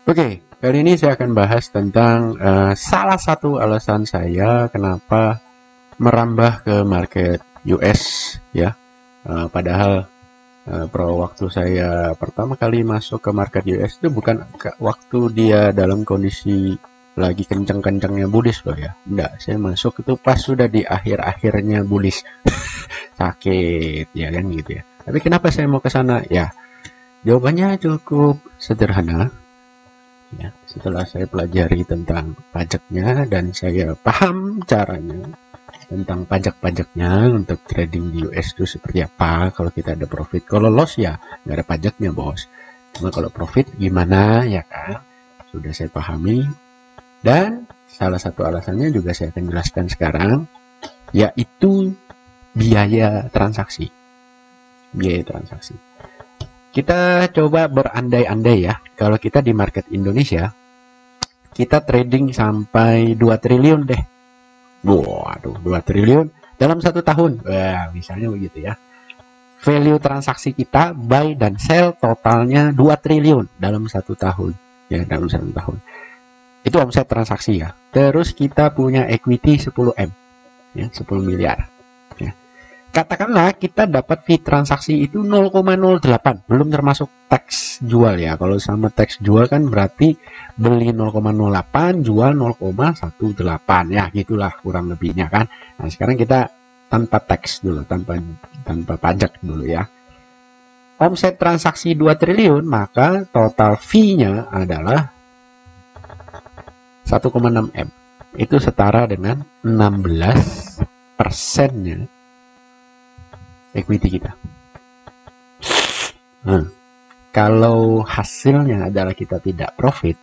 Oke, kali ini saya akan bahas tentang salah satu alasan saya kenapa merambah ke market US ya. Padahal waktu saya pertama kali masuk ke market US itu bukan waktu dia dalam kondisi lagi kencang-kencangnya bullish loh ya. Enggak, saya masuk itu pas sudah di akhir-akhirnya bullish. Sakit ya kan gitu ya. Tapi kenapa saya mau ke sana? Ya, jawabannya cukup sederhana. Ya, setelah saya pelajari tentang pajaknya dan saya paham caranya tentang pajak-pajaknya untuk trading di US itu seperti apa. Kalau kita ada profit, kalau loss ya nggak ada pajaknya bos. Cuma kalau profit gimana ya kan, sudah saya pahami. Dan salah satu alasannya juga saya akan jelaskan sekarang, yaitu biaya transaksi. Biaya transaksi. Kita coba berandai-andai ya, kalau kita di market Indonesia, kita trading sampai 2 triliun deh. Waduh, 2 triliun dalam 1 tahun. Wah, misalnya begitu ya. Value transaksi kita, buy dan sell totalnya 2 triliun dalam 1 tahun. Ya, dalam 1 tahun. Itu omset transaksi ya. Terus kita punya equity 10M. Ya, 10 miliar. Ya. Katakanlah kita dapat fee transaksi itu 0,08, belum termasuk tax jual ya. Kalau sama tax jual kan berarti beli 0,08, jual 0,18 ya, gitulah kurang lebihnya kan. Nah, sekarang kita tanpa tax dulu, tanpa pajak dulu ya. Omset transaksi 2 triliun, maka total fee-nya adalah 1,6M. Itu setara dengan 16%-nya equity kita. Nah, kalau hasilnya adalah kita tidak profit,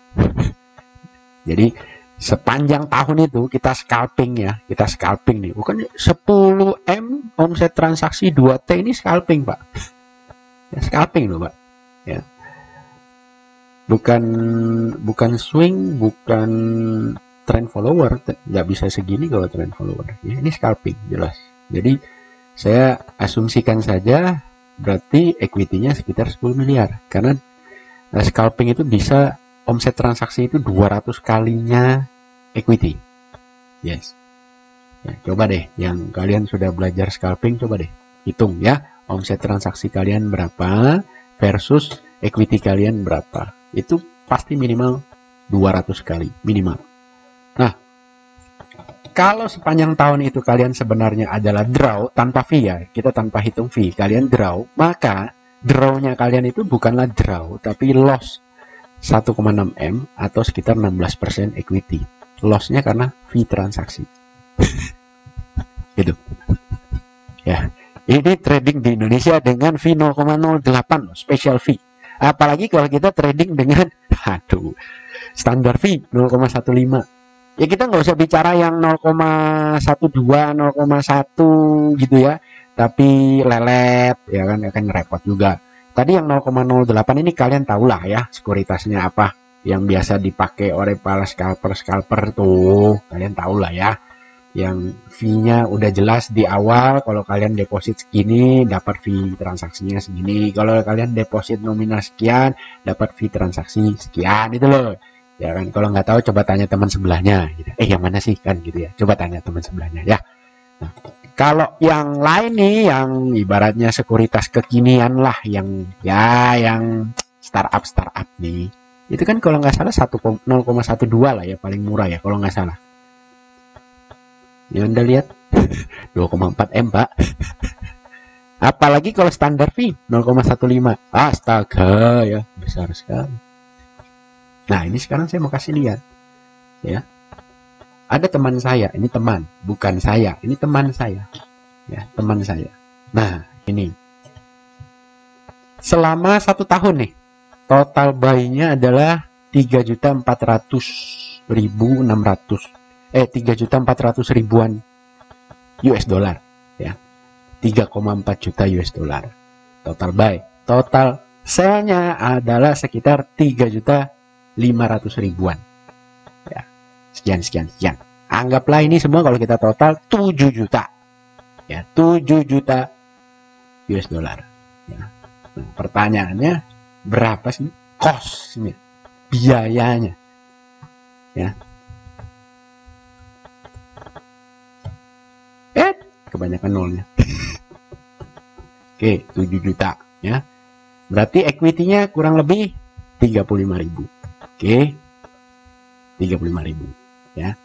jadi sepanjang tahun itu kita scalping ya, kita scalping nih. Bukan 10M omset transaksi 2T ini scalping pak. Ya, scalping loh pak. Ya. Bukan swing, bukan trend follower, nggak bisa segini kalau trend follower. Ya, ini scalping jelas. Jadi saya asumsikan saja berarti equity-nya sekitar 10 miliar. Karena scalping itu bisa omset transaksi itu 200 kalinya equity. Yes. Ya, coba deh yang kalian sudah belajar scalping, coba deh hitung ya. Omset transaksi kalian berapa versus equity kalian berapa. Itu pasti minimal 200 kali. Minimal. Nah, kalau sepanjang tahun itu kalian sebenarnya adalah draw tanpa fee ya, kita tanpa hitung fee, kalian draw, maka draw-nya kalian itu bukanlah draw, tapi loss 1,6M atau sekitar 16% equity. Loss-nya karena fee transaksi. Gitu. Ya, ini trading di Indonesia dengan fee 0,08 special fee. Apalagi kalau kita trading dengan, standar fee 0,15. Ya kita nggak usah bicara yang 0,12, 0,1 gitu ya. Tapi lelet ya kan akan repot juga. Tadi yang 0,08 ini kalian tahulah ya sekuritasnya apa yang biasa dipakai oleh para scalper tuh. Kalian tahulah ya. Yang fee-nya udah jelas di awal, kalau kalian deposit segini dapat fee transaksinya segini. Kalau kalian deposit nominal sekian dapat fee transaksi sekian, itu loh. Ya kan, kalau nggak tahu coba tanya teman sebelahnya gitu. Yang mana sih kan gitu ya, coba tanya teman sebelahnya ya. Nah, kalau yang lain nih yang ibaratnya sekuritas kekinian lah, yang startup nih, itu kan kalau nggak salah 0,12 lah ya, paling murah ya kalau nggak salah ya. Anda lihat 2,4M pak. Apalagi kalau standar fee 0,15, astaga ya, besar sekali. Nah, ini sekarang saya mau kasih lihat ya. Ada teman saya, ini teman, bukan saya, ini teman saya. Ya, teman saya. Nah, ini. Selama 1 tahun nih, total buy-nya adalah 3.400.600 US dollar ya. 3,4 juta US dollar total buy. Total sell-nya adalah sekitar 3.500.000 ya. Sekian. Anggaplah ini semua kalau kita total 7 juta ya, 7 juta US dollar ya. Nah, pertanyaannya berapa sih cost-nya? biayanya. Ya. Kebanyakan nolnya. Oke, 7 juta ya. Berarti equity-nya kurang lebih 35.000. Oke. 35.000 ya.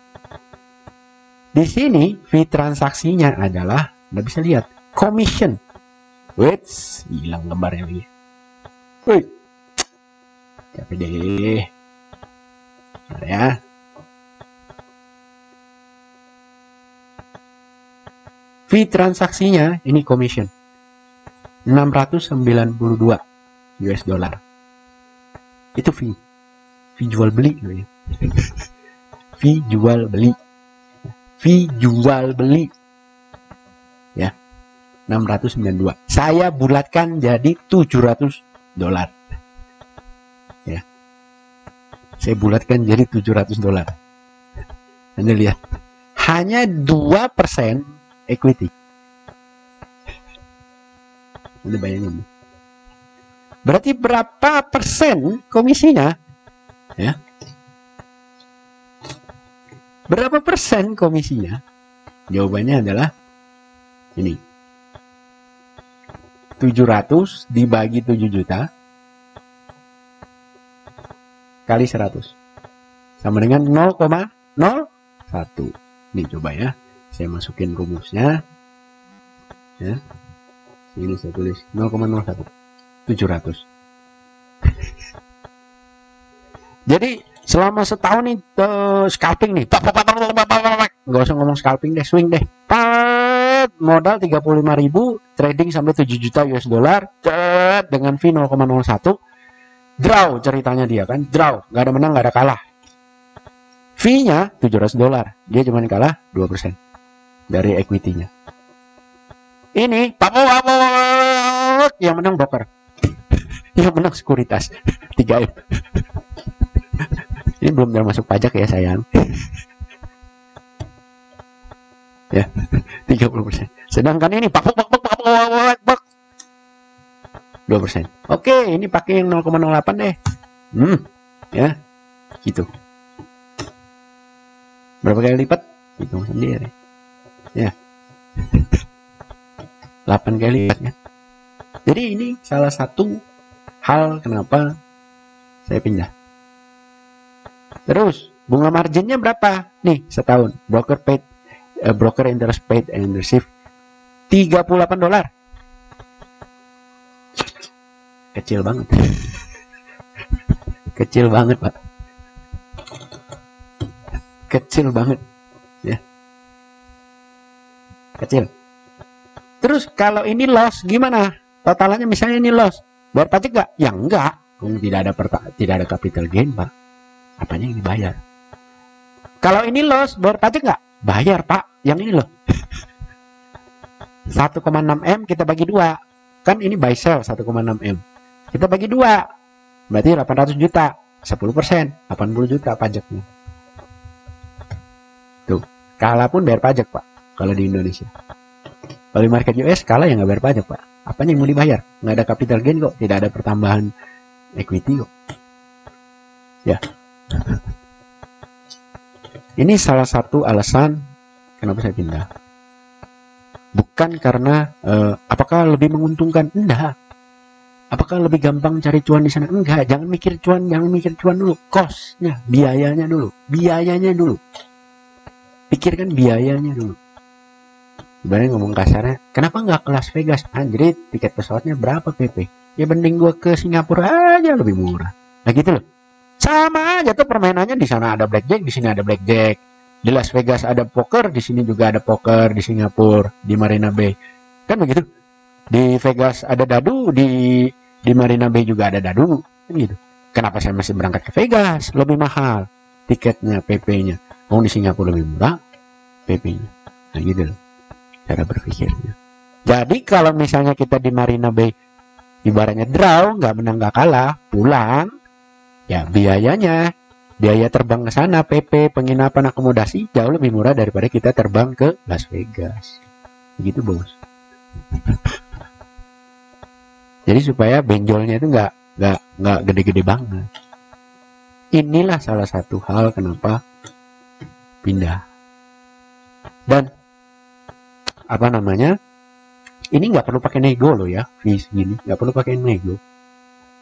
Di sini fee transaksinya adalah, Anda bisa lihat, commission. Wait, hilang gambarnya lagi. Wait. Capek deh. Bentar ya. Fee transaksinya ini commission 692 US dollar. Itu fee jual beli ya. Fee jual beli. Fee jual beli. Ya. 692. Saya bulatkan jadi 700 dolar. Ya. Saya bulatkan jadi 700 dolar. Anda lihat. Hanya 2% equity. Anda bayangin. Berarti berapa persen komisinya? Ya. Berapa persen komisinya? Jawabannya adalah ini. 700 dibagi 7 juta kali 100 sama dengan 0,01. Ini coba ya. Saya masukin rumusnya ya. Ini saya tulis 0,01 700. Jadi selama setahun nih scalping nih, nggak usah ngomong scalping deh, swing deh, modal 35.000, trading sampai 7 juta US dollar dengan fee 0,01, draw ceritanya dia kan, draw, nggak ada menang nggak ada kalah, fee-nya 700 dolar, dia cuma kalah 2% dari equity-nya. Ini yang menang broker, yang menang sekuritas 3M. Ini belum termasuk pajak ya sayang. Ya, 30%. Sedangkan ini 2%. Oke, ini pakai yang 0,08 deh. Ya, gitu. Berapa kali lipat? Hitung sendiri. Ya. 8 kali lipat ya. Jadi ini salah satu hal kenapa saya pindah. Terus bunga marginnya berapa? Nih setahun. Broker interest paid and receive 38 dolar. Kecil banget. Kecil banget, Pak. Kecil banget. Ya. Kecil. Terus kalau ini loss gimana? Totalannya misalnya ini loss. Bayar pajak nggak? Ya enggak. Tidak ada capital gain, Pak. Apanya yang dibayar? Kalau ini loss, bayar pajak nggak? Bayar, Pak. Yang ini loh. 1,6 M kita bagi 2. Kan ini buy sell 1,6 M. Kita bagi 2. Berarti 800 juta. 10%. 80 juta pajaknya. Tuh. Kalah pun bayar pajak, Pak. Kalau di Indonesia. Kalau di market US kalah ya nggak bayar pajak, Pak. Apanya yang mau dibayar? Nggak ada capital gain kok. Tidak ada pertambahan equity kok. Ya. Ini salah satu alasan kenapa saya pindah. Bukan karena apakah lebih menguntungkan? Enggak. Apakah lebih gampang cari cuan di sana? Enggak. Jangan mikir cuan dulu. Cost-nya, biayanya dulu. Pikirkan biayanya dulu. Sebenarnya ngomong kasarnya, kenapa nggak ke Las Vegas? Anjir, tiket pesawatnya berapa PP? Ya mending gua ke Singapura aja lebih murah. Nah gitu loh. Sama aja tuh permainannya, di sana ada blackjack, di sini ada blackjack. Di Las Vegas ada poker, di sini juga ada poker, di Singapura, di Marina Bay. Kan begitu. Di Vegas ada dadu, di Marina Bay juga ada dadu, kan gitu. Kenapa saya masih berangkat ke Vegas? Lebih mahal tiketnya, PP-nya. Mau di Singapura lebih murah PP-nya. Nah gitu loh cara berpikirnya. Jadi kalau misalnya kita di Marina Bay ibaratnya draw, nggak menang nggak kalah, pulang, ya biaya terbang ke sana, PP, penginapan, akomodasi jauh lebih murah daripada kita terbang ke Las Vegas. Begitu bos. Jadi supaya benjolnya itu nggak gede-gede banget. Inilah salah satu hal kenapa pindah. Dan apa namanya, ini nggak perlu pakai nego loh ya, fee segini nggak perlu pakai nego,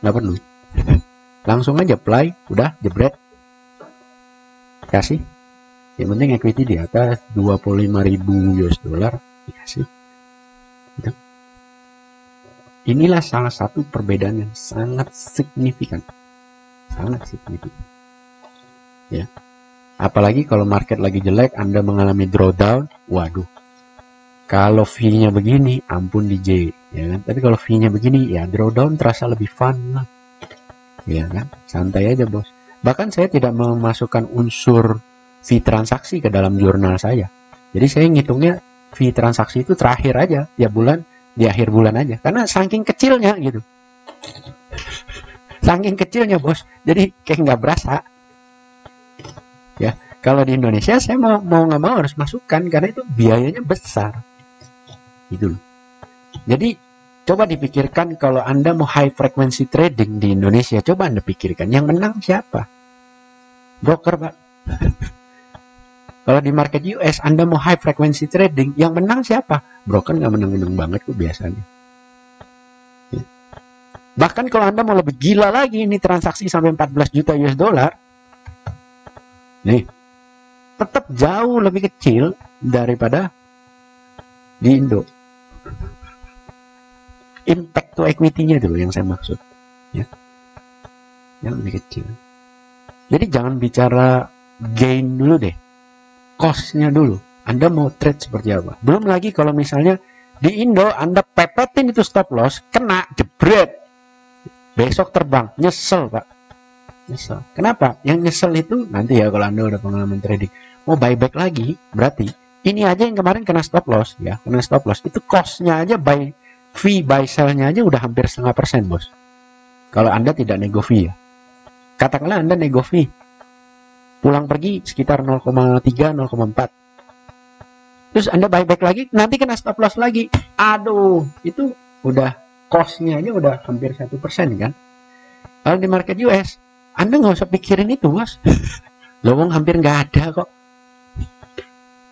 nggak perlu. Langsung aja apply, udah jebret, kasih. Yang penting equity di atas 25.000 US dollar dikasih. Gitu. Inilah salah satu perbedaan yang sangat signifikan, ya. Apalagi kalau market lagi jelek, Anda mengalami drawdown, waduh. Kalau fee-nya begini, ampun DJ, ya kan? Tapi kalau fee-nya begini, ya drawdown terasa lebih fun lah, ya kan? Santai aja bos. Bahkan saya tidak memasukkan unsur fee transaksi ke dalam jurnal saya. Jadi saya ngitungnya fee transaksi itu terakhir aja, ya bulan, di akhir bulan aja. Karena saking kecilnya gitu. Saking kecilnya bos, jadi kayak nggak berasa. Ya, kalau di Indonesia saya mau nggak mau harus masukkan karena itu biayanya besar. Gitu loh. Jadi coba dipikirkan kalau Anda mau high frequency trading di Indonesia, coba Anda pikirkan yang menang siapa? Broker, Pak. Kalau di market US Anda mau high frequency trading, yang menang siapa? Broker nggak menang-menang banget kok biasanya. Ya. Bahkan kalau Anda mau lebih gila lagi, ini transaksi sampai 14 juta US dollar, nih tetap jauh lebih kecil daripada di Indo. Impact to equity-nya dulu yang saya maksud, ya, yang lebih kecil. Jadi jangan bicara gain dulu deh, cost-nya dulu. Anda mau trade seperti apa? Belum lagi kalau misalnya di Indo Anda pepetin itu stop loss, kena jebret, besok terbang, nyesel Pak, nyesel. Kenapa? Yang nyesel itu nanti ya kalau Anda udah pengalaman trading, mau buyback lagi, berarti ini aja yang kemarin kena stop loss, ya, kena stop loss itu cost-nya aja, fee buy sell-nya aja udah hampir 0,5% bos. Kalau Anda tidak nego fee ya. Katakanlah Anda nego fee, pulang pergi sekitar 0,3, 0,4. Terus Anda buyback lagi, nanti kena stop loss lagi. Aduh, itu udah cost-nya aja udah hampir 1% kan. Kalau di market US, Anda nggak usah pikirin itu bos. Lowong hampir nggak ada kok.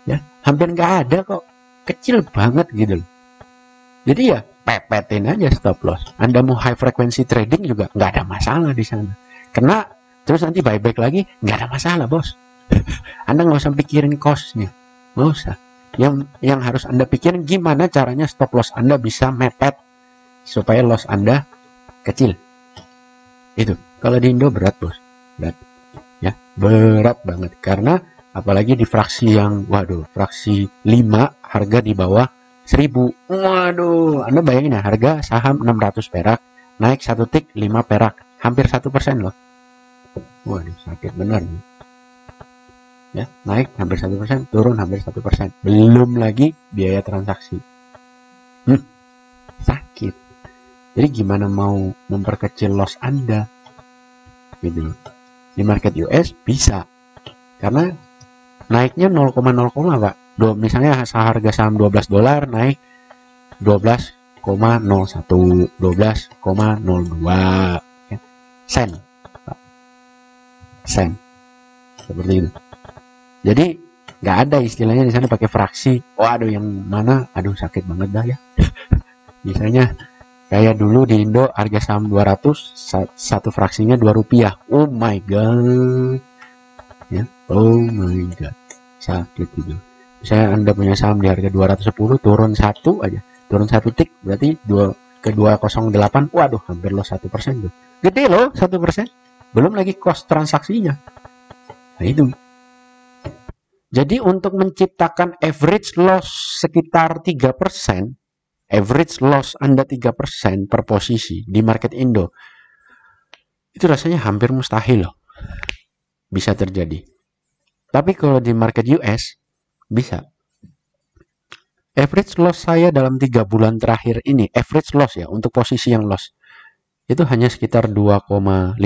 Ya, hampir nggak ada kok. Kecil banget gitu loh. Jadi ya pepetin aja stop loss. Anda mau high frequency trading juga nggak ada masalah di sana. Kena terus nanti buyback lagi nggak ada masalah bos. Anda nggak usah pikirin cost-nya, nggak usah. Yang harus Anda pikirin gimana caranya stop loss Anda bisa mepet supaya loss Anda kecil. Itu kalau di Indo berat bos, berat, ya, berat banget. Karena apalagi di fraksi yang, waduh, fraksi 5 harga di bawah 1000. Waduh, Anda bayangin ya, harga saham 600 perak, naik 1 tik 5 perak, hampir 1% loh. Waduh, sakit benar nih. Ya, naik hampir 1%, turun hampir 1%. Belum lagi biaya transaksi. Sakit. Jadi gimana mau memperkecil loss Anda? Gitu. Di market US bisa. Karena naiknya 0,0, Pak. Misalnya harga saham $12 naik 12,01, 12,02 sen, sen, seperti itu. Jadi nggak ada istilahnya di sana pakai fraksi. Waduh, yang mana? Aduh, sakit banget dah ya. Misalnya kayak dulu di Indo harga saham 200, satu fraksinya Rp2. Oh my god, ya, oh my god, sakit itu. Misalnya Anda punya saham di harga 210, turun 1 aja, turun 1 tik, berarti ke 208, waduh, hampir loss 1% tuh. Gede loh 1%. Belum lagi cost transaksinya. Nah itu. Jadi untuk menciptakan average loss sekitar 3%, average loss Anda 3% per posisi di market Indo, itu rasanya hampir mustahil loh. Bisa terjadi. Tapi kalau di market US, bisa. Average loss saya dalam 3 bulan terakhir ini, average loss ya, untuk posisi yang loss, itu hanya sekitar 2,5%.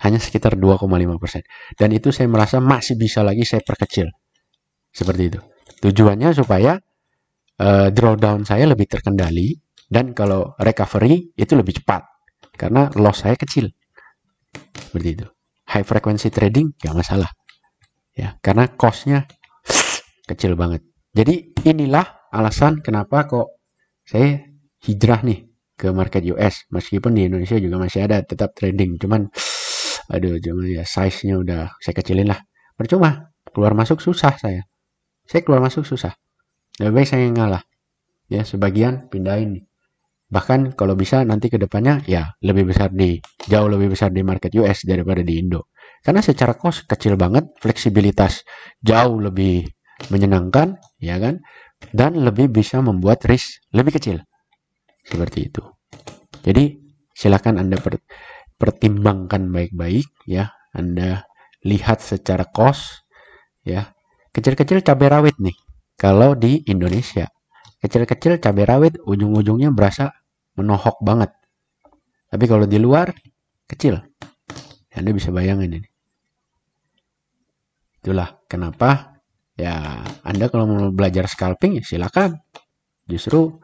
Hanya sekitar 2,5%. Dan itu saya merasa masih bisa lagi saya perkecil. Seperti itu. Tujuannya supaya drawdown saya lebih terkendali, dan kalau recovery itu lebih cepat. Karena loss saya kecil. Seperti itu. High frequency trading nggak masalah. Ya, karena cost-nya kecil banget. Jadi inilah alasan kenapa kok saya hijrah nih ke market US. Meskipun di Indonesia juga masih ada tetap trading. Cuman ya size-nya udah saya kecilin lah. Percuma, keluar masuk susah saya. Saya keluar masuk susah. Lebih baik saya ngalah. Ya, sebagian pindahin nih. Bahkan kalau bisa nanti ke depannya ya jauh lebih besar di market US daripada di Indo. Karena secara cost kecil banget, fleksibilitas jauh lebih menyenangkan, ya kan? Dan lebih bisa membuat risk lebih kecil. Seperti itu. Jadi silakan Anda pertimbangkan baik-baik ya. Anda lihat secara cost ya. Kecil-kecil cabai rawit nih. Kalau di Indonesia, kecil-kecil cabai rawit ujung-ujungnya berasa menohok banget. Tapi kalau di luar kecil. Anda bisa bayangin ini. Itulah kenapa ya Anda kalau mau belajar scalping ya silakan. Justru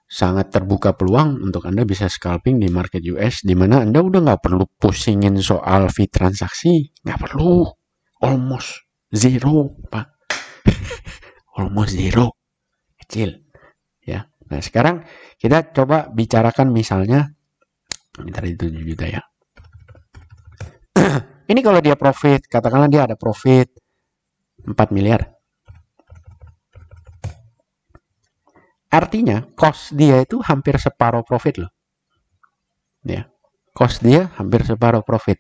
sangat terbuka peluang untuk Anda bisa scalping di market US, di mana Anda udah nggak perlu pusingin soal fee transaksi, nggak perlu, almost zero, Pak, almost zero, kecil, ya. Nah sekarang kita coba bicarakan misalnya, bentar itu 7 juta ya. Ini kalau dia profit, katakanlah dia ada profit 4 miliar. Artinya cost dia itu hampir separuh profit loh. Ya. Cost dia hampir separuh profit.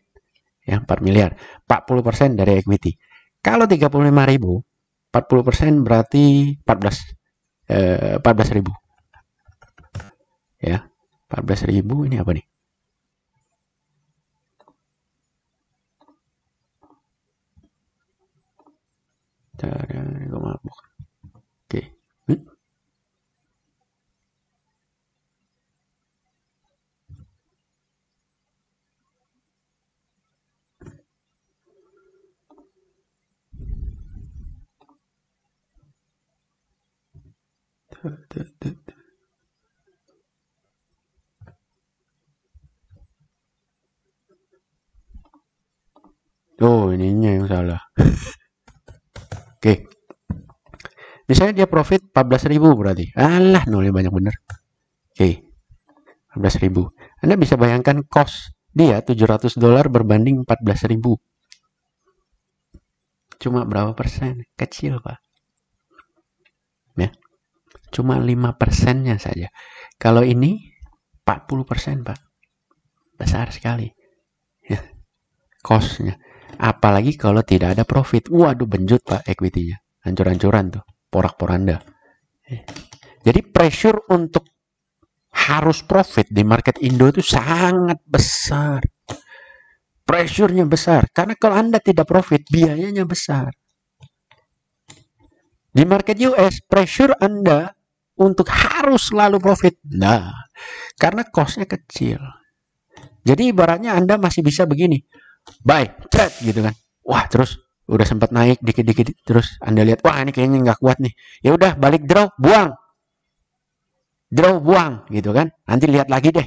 Ya, 4 miliar. 40% dari equity. Kalau 35.000, 40% berarti 14.000. Ya. 14.000 ini apa nih? Oke. Oh, ininya yang salah. Oke. Misalnya dia profit 14.000 berarti. Alah, nolnya banyak bener. Oke. 14.000. Anda bisa bayangkan cost dia $700 berbanding 14.000. Cuma berapa persen? Kecil, Pak. Ya. Cuma 5%-nya saja. Kalau ini 40%, Pak. Besar sekali. Ya. Cost-nya. Apalagi kalau tidak ada profit. Waduh, benjut, Pak, equity-nya. Hancur-hancuran tuh. Porak-poranda. Jadi pressure untuk harus profit di market Indo itu sangat besar. Pressure-nya besar. Karena kalau Anda tidak profit, biayanya besar. Di market US, pressure Anda untuk harus selalu profit. Nah, karena cost-nya kecil. Jadi ibaratnya Anda masih bisa begini. Buy, trade gitu kan. Wah, terus udah sempat naik dikit-dikit, terus Anda lihat, wah ini kayaknya nggak kuat nih. Ya udah, balik draw, buang. Draw, buang gitu kan. Nanti lihat lagi deh.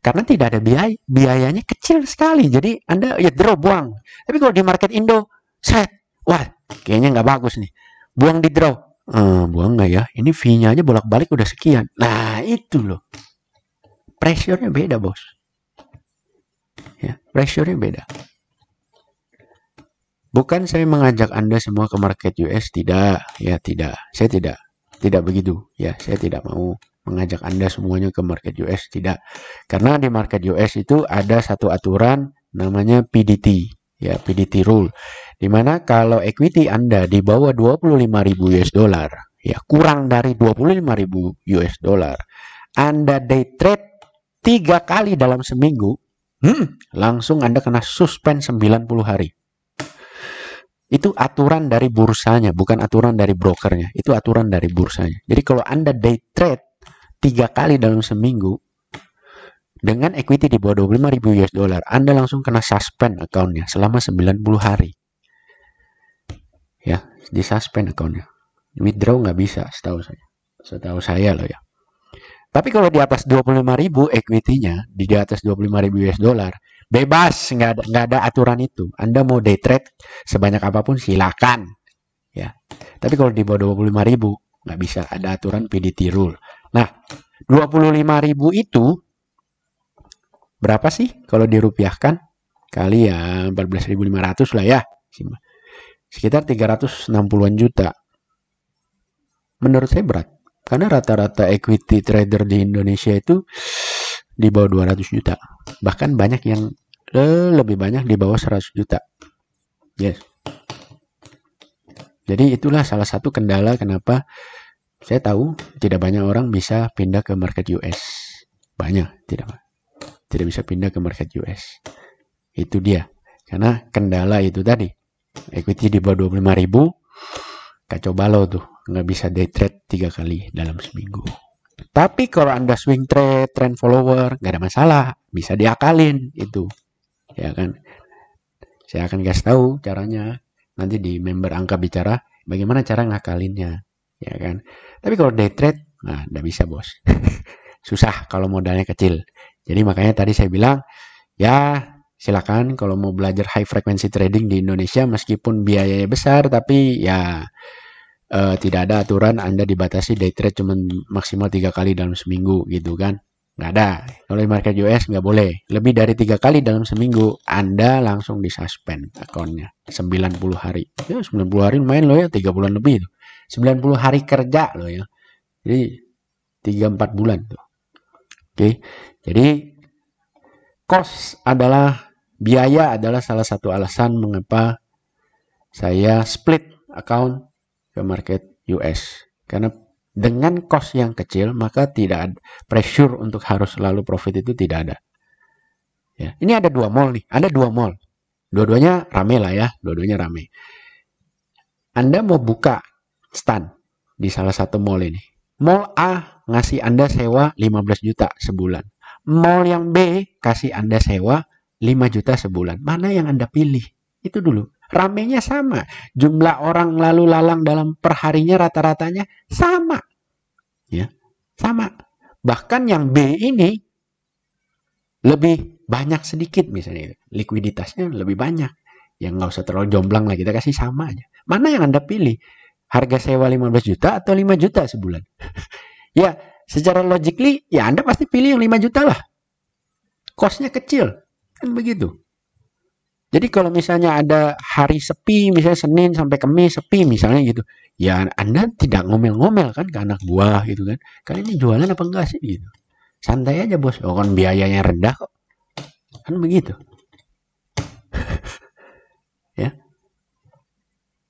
Karena tidak ada biayanya kecil sekali. Jadi Anda ya draw, buang. Tapi kalau di market Indo, set, wah kayaknya nggak bagus nih. Buang di draw. Buang nggak ya? Ini fee-nya aja bolak-balik udah sekian. Nah itu loh. Pressure-nya beda, bos. Ya, pressure-nya beda. Bukan saya mengajak Anda semua ke market US, tidak. Ya, tidak. Saya tidak begitu. Ya, saya tidak mau mengajak Anda semuanya ke market US, tidak. Karena di market US itu ada satu aturan namanya PDT, ya, PDT rule. Dimana kalau equity Anda di bawah 25.000 US dollar, ya, kurang dari 25.000 US dollar, Anda day trade 3 kali dalam seminggu, langsung Anda kena suspend 90 hari. Itu aturan dari bursanya, bukan aturan dari brokernya. Itu aturan dari bursanya. Jadi kalau Anda day trade 3 kali dalam seminggu dengan equity di bawah 25.000 US dollar, Anda langsung kena suspend account-nya selama 90 hari. Ya, di suspend account-nya. Withdraw nggak bisa, setahu saya. Setahu saya loh ya. Tapi kalau di atas 25.000 equity-nya, di atas 25.000 US dollar, Bebas, nggak ada aturan itu. Anda mau day trade sebanyak apapun silakan, ya. Tapi kalau di bawah 25.000 nggak bisa, ada aturan PDT rule. Nah, 25.000 itu berapa sih kalau dirupiahkan? Kali ya 14.500 lah ya. Sekitar 360-an juta. Menurut saya berat. Karena rata-rata equity trader di Indonesia itu di bawah 200 juta. Bahkan banyak yang lebih banyak di bawah 100 juta. Yes. Jadi itulah salah satu kendala kenapa saya tahu tidak banyak orang bisa pindah ke market US. Banyak tidak bisa pindah ke market US. Itu dia. Karena kendala itu tadi. Equity di bawah 25.000 kacau balau tuh. Nggak bisa day trade 3 kali dalam seminggu. Tapi kalau Anda swing trade, trend follower, nggak ada masalah. Bisa diakalin itu. Ya kan? Saya akan kasih tahu caranya nanti di member angka bicara bagaimana cara ngakalinnya. Ya kan? Tapi kalau day trade, nah nggak bisa bos. Susah kalau modalnya kecil. Jadi makanya tadi saya bilang, ya silakan kalau mau belajar high frequency trading di Indonesia meskipun biayanya besar, tapi ya tidak ada aturan Anda dibatasi day trade cuma maksimal 3 kali dalam seminggu gitu kan. Nggak ada. Kalau di market US nggak boleh. Lebih dari 3 kali dalam seminggu Anda langsung disuspend akunnya. 90 hari. Ya 90 hari lumayan loh ya. 3 bulan lebih itu. 90 hari kerja loh ya. Jadi 3-4 bulan tuh. Oke. Jadi cost adalah, biaya adalah salah satu alasan mengapa saya split account ke market US. Karena dengan cost yang kecil, maka tidak ada pressure untuk harus selalu profit, itu tidak ada. Ya. Ini ada 2 mall nih, ada 2 mall. Dua-duanya rame lah ya, dua-duanya rame. Anda mau buka stand di salah satu mall ini. Mall A ngasih Anda sewa 15 juta sebulan. Mall yang B kasih Anda sewa 5 juta sebulan. Mana yang Anda pilih? Itu dulu. Ramenya sama. Jumlah orang lalu lalang dalam perharinya rata-ratanya sama. Ya, sama. Bahkan yang B ini lebih banyak sedikit misalnya. Likuiditasnya lebih banyak. Yang nggak usah terlalu jomplang lah, kita kasih sama aja. Mana yang Anda pilih? Harga sewa 15 juta atau 5 juta sebulan? Ya, secara logically, ya Anda pasti pilih yang 5 juta lah. Cost-nya kecil. Kan begitu. Jadi kalau misalnya ada hari sepi, misalnya Senin sampai Kamis sepi misalnya gitu, ya Anda tidak ngomel-ngomel kan ke anak buah gitu kan. Kali ini jualan apa enggak sih gitu. Santai aja bos, oh kan biayanya rendah kok. Kan begitu. Ya.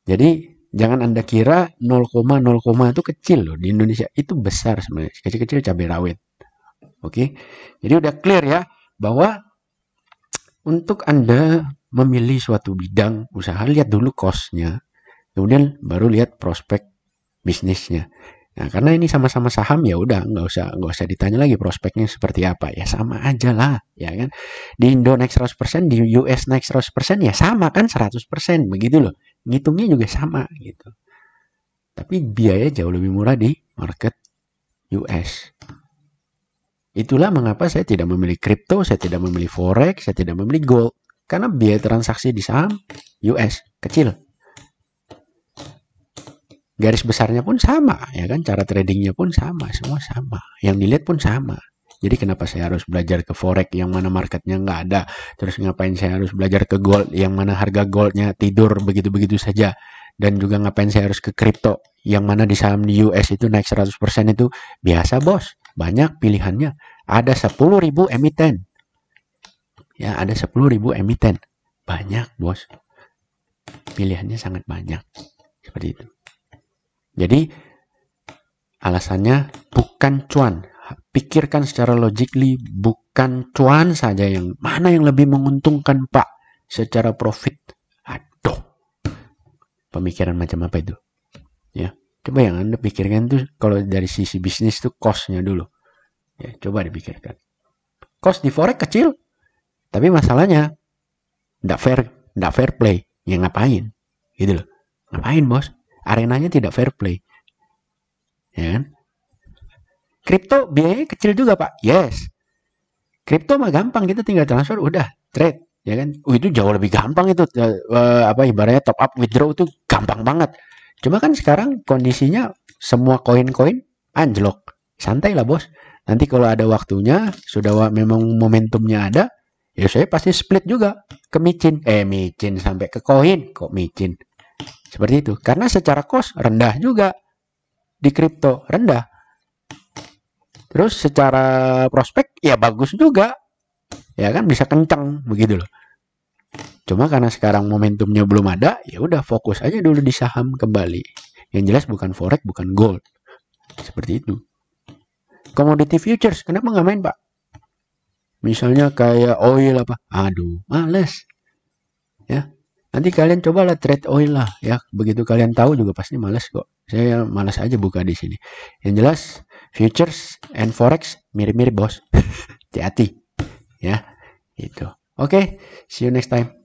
Jadi jangan Anda kira 0,0, itu kecil loh. Di Indonesia itu besar sebenarnya. Kecil-kecil cabai rawit. Oke. Jadi udah clear ya bahwa untuk Anda memilih suatu bidang usaha, lihat dulu cost-nya. Kemudian baru lihat prospek bisnisnya. Nah, karena ini sama-sama saham ya udah nggak usah ditanya lagi prospeknya seperti apa, ya sama aja lah, ya kan. Di Indo naik 100%, di US naik 100%, ya sama kan 100%, begitu loh. Ngitungnya juga sama gitu. Tapi biaya jauh lebih murah di market US. Itulah mengapa saya tidak memilih kripto, saya tidak memilih forex, saya tidak memilih gold. Karena biaya transaksi di saham US kecil. Garis besarnya pun sama, ya kan? Cara tradingnya pun sama, semua sama. Yang dilihat pun sama. Jadi kenapa saya harus belajar ke forex yang mana marketnya nggak ada? Terus ngapain saya harus belajar ke gold yang mana harga goldnya tidur begitu-begitu saja? Dan juga ngapain saya harus ke kripto yang mana di saham di US itu naik 100% itu biasa bos. Banyak pilihannya. Ada 10.000 emiten. Ya, ada 10.000 emiten. Banyak, bos. Pilihannya sangat banyak. Seperti itu. Jadi, alasannya bukan cuan. Pikirkan secara logically, bukan cuan saja yang mana yang lebih menguntungkan, Pak, secara profit. Aduh. Pemikiran macam apa itu? Ya, coba yang Anda pikirkan itu kalau dari sisi bisnis itu cost-nya dulu. Ya, coba dipikirkan. Cost di forex kecil, tapi masalahnya nggak fair play. Ya ngapain? Gitu loh. Ngapain bos? Arenanya tidak fair play. Ya kan? Kripto biayanya kecil juga pak. Yes. Kripto mah gampang, kita tinggal transfer udah. trade, ya kan? Itu jauh lebih gampang itu, apa ibaratnya top up withdraw itu gampang banget. Cuma kan sekarang kondisinya semua koin-koin anjlok. Santai lah bos. Nanti kalau ada waktunya, sudah memang momentumnya ada, ya saya pasti split juga ke micin. Micin sampai ke koin, kok micin. Seperti itu. Karena secara cost rendah juga di kripto, rendah. Terus secara prospek ya bagus juga. Ya kan bisa kencang begitu loh. Cuma karena sekarang momentumnya belum ada, ya udah fokus aja dulu di saham kembali. Yang jelas bukan forex, bukan gold. Seperti itu. Commodity futures, kenapa nggak main, Pak? Misalnya kayak oil apa? Aduh, males. Ya, nanti kalian cobalah trade oil lah. Ya, begitu kalian tahu juga pasti males kok. Saya malas aja buka di sini. Yang jelas, futures and forex mirip-mirip bos. Hati-hati. Ya, itu. Oke, see you next time.